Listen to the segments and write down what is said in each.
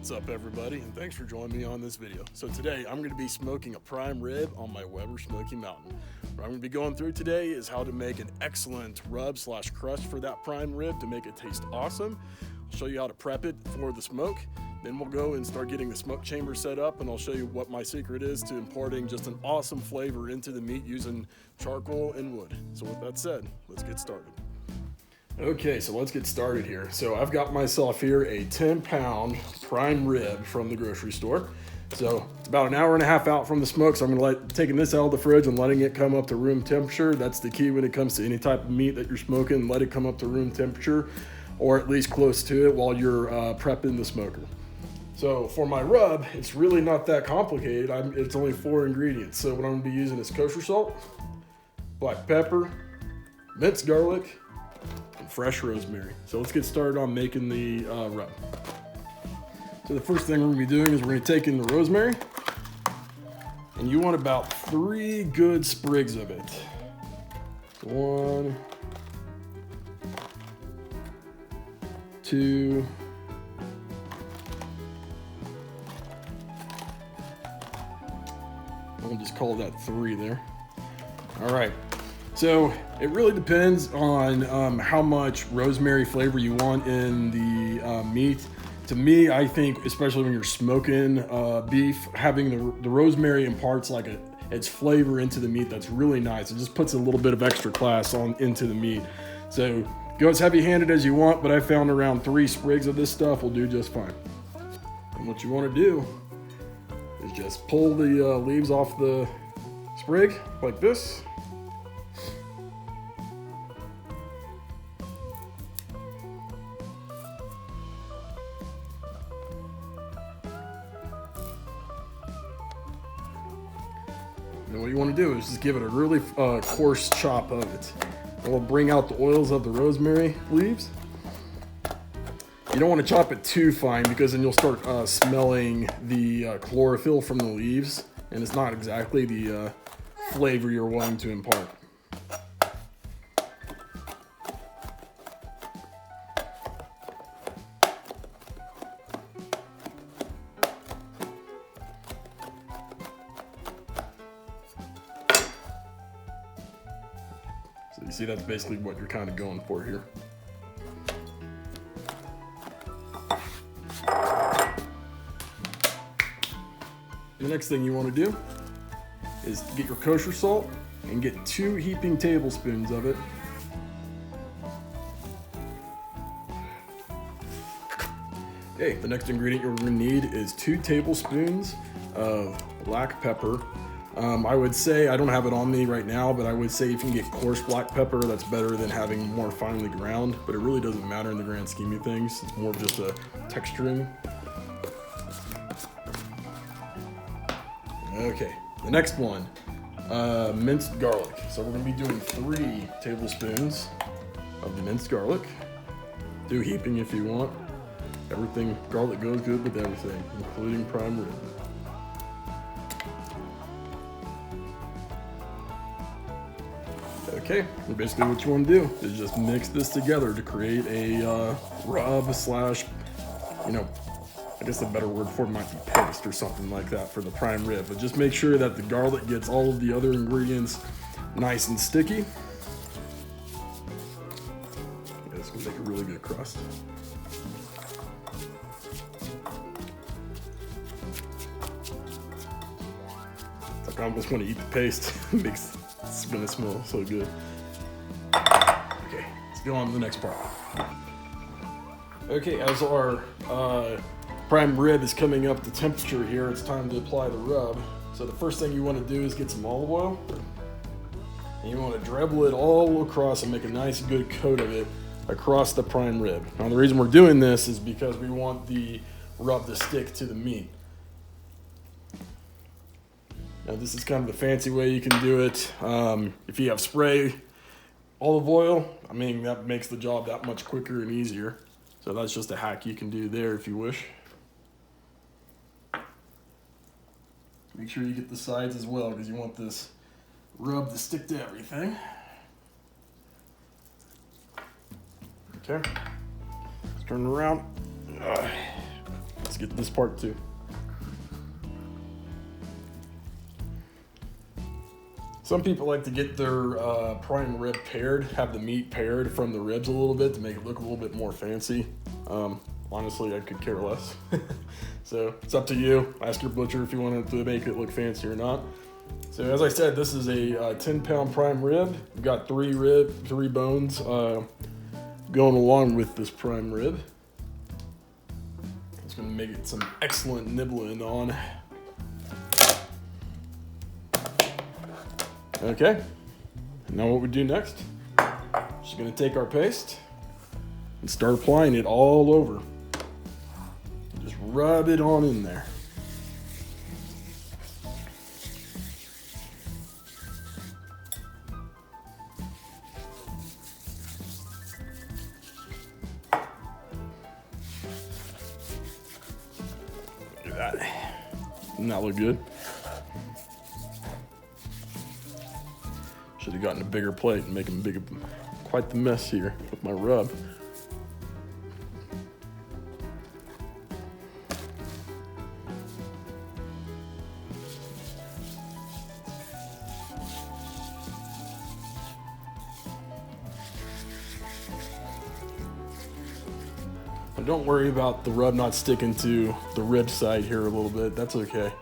What's up, everybody, and thanks for joining me on this video. So today I'm going to be smoking a prime rib on my Weber Smokey Mountain. What I'm going to be going through today is how to make an excellent rub slash crust for that prime rib to make it taste awesome. I'll show you how to prep it for the smoke. Then we'll go and start getting the smoke chamber set up, and I'll show you what my secret is to imparting just an awesome flavor into the meat using charcoal and wood. So with that said, let's get started. Okay, so let's get started here. So I've got myself here a 10-pound prime rib from the grocery store. So it's about an hour and a half out from the smoke, so I'm gonna taking this out of the fridge and letting it come up to room temperature. That's the key when it comes to any type of meat that you're smoking. Let it come up to room temperature, or at least close to it, while you're prepping the smoker. So for my rub, it's really not that complicated. It's only 4 ingredients. So what I'm gonna be using is kosher salt, black pepper, minced garlic, and fresh rosemary. So let's get started on making the rub. So the first thing we're gonna be doing is we're gonna take in the rosemary, and you want about 3 good sprigs of it. 1, 2, we'll just call that 3 there. All right. So it really depends on how much rosemary flavor you want in the meat. To me, I think, especially when you're smoking beef, having the rosemary imparts like its flavor into the meat that's really nice. It just puts a little bit of extra class into the meat. So go as heavy-handed as you want, but I found around 3 sprigs of this stuff will do just fine. And what you want to do is just pull the leaves off the sprig like this. And what you want to do is just give it a really coarse chop of it. And we'll bring out the oils of the rosemary leaves. You don't want to chop it too fine, because then you'll start smelling the chlorophyll from the leaves, and it's not exactly the flavor you're wanting to impart. So you see, that's basically what you're kind of going for here. The next thing you want to do is get your kosher salt and get 2 heaping tablespoons of it. Okay, the next ingredient you're going to need is 2 tablespoons of black pepper. I would say, I don't have it on me right now, but I would say if you can get coarse black pepper, that's better than having more finely ground, but it really doesn't matter in the grand scheme of things. It's more of just a texturing. Okay, the next one, minced garlic. So we're gonna be doing 3 tablespoons of the minced garlic. Do heaping if you want. Everything, garlic goes good with everything, including prime rib. Okay, and basically what you want to do is just mix this together to create a rub slash, I guess a better word for it might be paste or something like that for the prime rib. But just make sure that the garlic gets all of the other ingredients nice and sticky. Yeah, it's gonna make a really good crust. It's like I almost want to eat the paste. It's gonna smell so good. Okay, let's go on to the next part. Okay, as our prime rib is coming up to temperature here, it's time to apply the rub. So the first thing you want to do is get some olive oil, and you want to dribble it all across and make a nice good coat of it across the prime rib. Now the reason we're doing this is because we want the rub to stick to the meat. Now this is kind of the fancy way you can do it. If you have spray olive oil, I mean, that makes the job that much quicker and easier. So that's just a hack you can do there if you wish. Make sure you get the sides as well, because you want this rub to stick to everything. Okay, let's turn it around. let's get this part too. Some people like to get their prime rib paired, have the meat paired from the ribs a little bit to make it look a little bit more fancy. Honestly, I could care less. So it's up to you. Ask your butcher if you want to make it look fancy or not. So as I said, this is a 10-pound prime rib. We've got three bones going along with this prime rib. It's going to make it some excellent nibbling on. Okay, now what we do next, just gonna take our paste and start applying it all over. Just rub it on in there. Look at that. Doesn't that look good? Should have gotten a bigger plate and making quite the mess here with my rub. But don't worry about the rub not sticking to the rib side here a little bit. That's okay.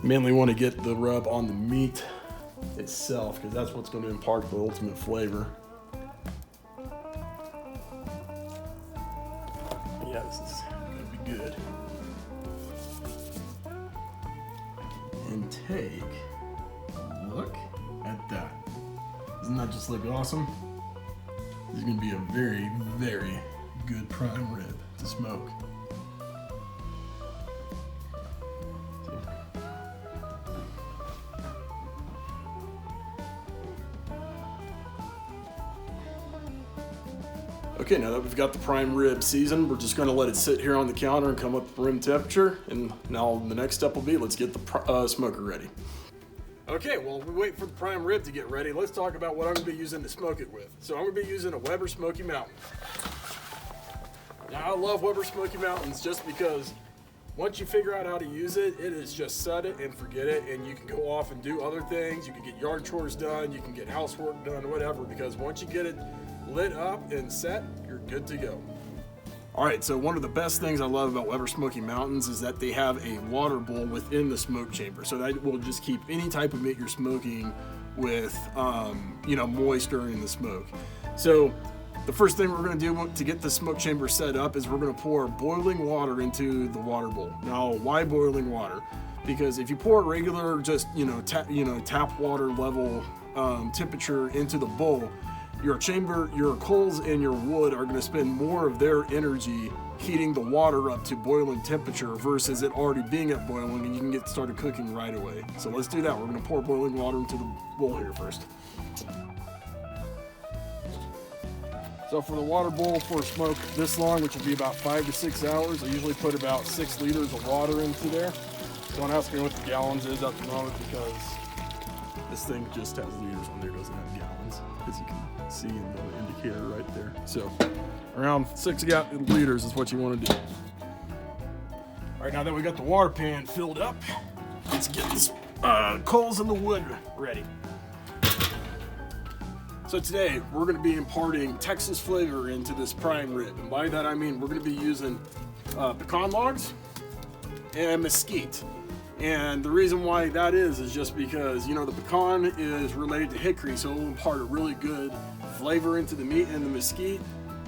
Mainly want to get the rub on the meat itself, because that's what's going to impart the ultimate flavor. Yeah, this is going to be good. And take a look at that. Doesn't that just look awesome? This is going to be a very, very good prime rib to smoke. Okay, now that we've got the prime rib seasoned, we're just going to let it sit here on the counter and come up to room temperature. And now the next step will be, let's get the smoker ready. Okay, well, we wait for the prime rib to get ready. Let's talk about what I'm going to be using to smoke it with. So I'm going to be using a Weber Smokey Mountain. Now, I love Weber Smokey Mountains just because once you figure out how to use it, it is just set it and forget it, and you can go off and do other things. You can get yard chores done, you can get housework done, whatever, because once you get it lit up and set, you're good to go. All right, so one of the best things I love about Weber Smokey Mountains is that they have a water bowl within the smoke chamber. So that will just keep any type of meat you're smoking with, moist during the smoke. So the first thing we're gonna do to get the smoke chamber set up is we're gonna pour boiling water into the water bowl. Now, why boiling water? Because if you pour regular, just, tap water level temperature into the bowl, your coals and your wood are going to spend more of their energy heating the water up to boiling temperature versus it already being at boiling, and you can get started cooking right away. So let's do that. We're going to pour boiling water into the bowl here first. So for the water bowl for smoke this long, which will be about 5 to 6 hours, I usually put about 6 liters of water into there. Don't ask me what the gallons is at the moment, because this thing just has liters on there, doesn't have gallons, as you can see in the indicator right there. So around 6 liters is what you want to do. All right, now that we got the water pan filled up, let's get this coals and the wood ready. So today we're going to be imparting Texas flavor into this prime rib, and by that I mean we're going to be using pecan logs and mesquite. And the reason why that is just because, the pecan is related to hickory, so it will impart a really good flavor into the meat, and the mesquite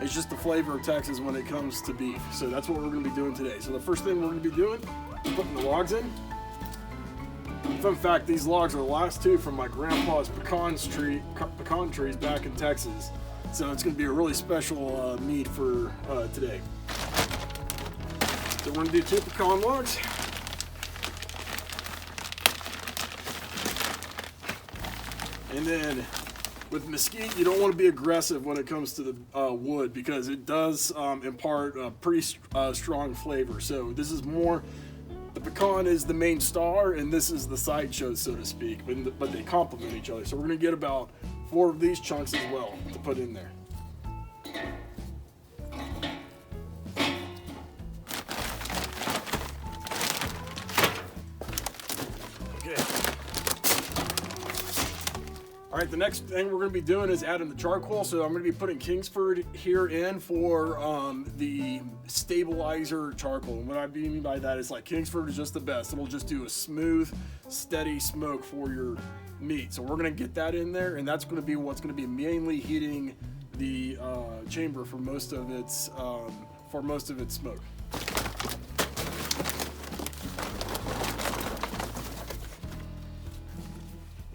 is just the flavor of Texas when it comes to beef. So that's what we're going to be doing today. So the first thing we're going to be doing is putting the logs in. Fun fact, these logs are the last two from my grandpa's pecan trees back in Texas. So it's going to be a really special meat for today. So we're going to do 2 pecan logs. And then with mesquite, you don't want to be aggressive when it comes to the wood, because it does impart a pretty strong flavor. So this is more, the pecan is the main star and this is the sideshow, so to speak, but they complement each other. So we're going to get about 4 of these chunks as well to put in there. next thing we're going to be doing is adding the charcoal. So I'm going to be putting Kingsford here in for the stabilizer charcoal. And what I mean by that is like Kingsford is just the best. It'll just do a smooth, steady smoke for your meat. So we're going to get that in there, and that's going to be what's going to be mainly heating the chamber for most of its smoke.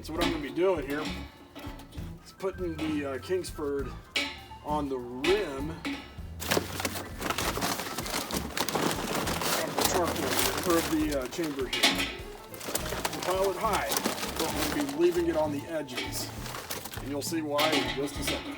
So what I'm going to be doing here is putting the Kingsford on the rim of the charcoal, or of the chamber here. We'll pile it high, but we're going to be leaving it on the edges. And you'll see why in just a second.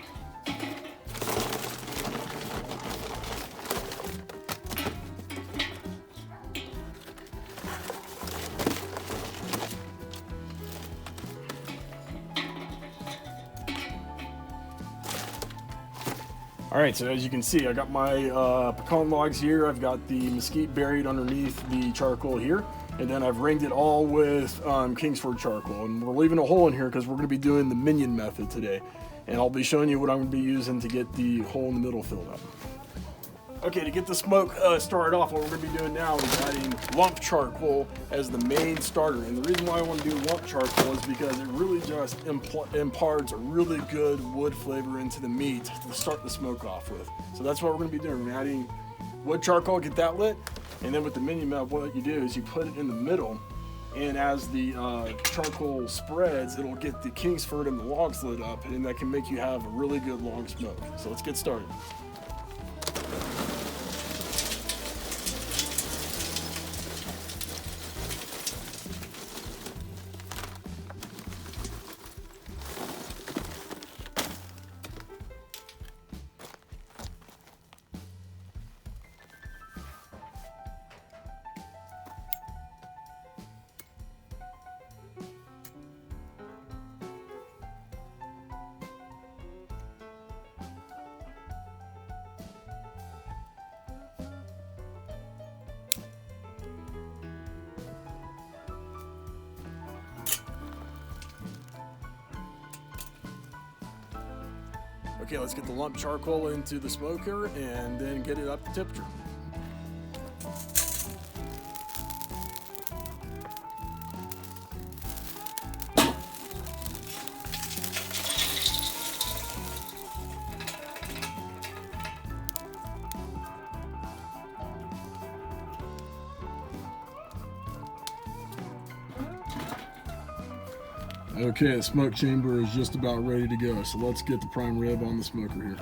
All right, so as you can see, I got my pecan logs here. I've got the mesquite buried underneath the charcoal here, and then I've ringed it all with Kingsford charcoal. And we're leaving a hole in here because we're going to be doing the minion method today. And I'll be showing you what I'm going to be using to get the hole in the middle filled up. Okay, to get the smoke started off, what we're going to be doing now is adding lump charcoal as the main starter. And the reason why I want to do lump charcoal is because it really just imparts a really good wood flavor into the meat to start the smoke off with. So that's what we're going to be doing. We're adding wood charcoal, get that lit, and then with the minion method, what you do is you put it in the middle, and as the charcoal spreads, it'll get the Kingsford and the logs lit up, and that can make you have a really good long smoke. So let's get started. Okay, let's get the lump charcoal into the smoker and then get it up to temperature. Okay, the smoke chamber is just about ready to go, so let's get the prime rib on the smoker here.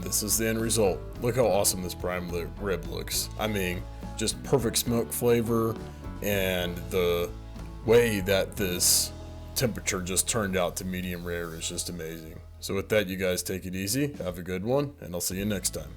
This is the end result. Look how awesome this prime rib looks. I mean, just perfect smoke flavor, and the way that this temperature just turned out to medium rare is just amazing. So with that, you guys take it easy, have a good one, and I'll see you next time.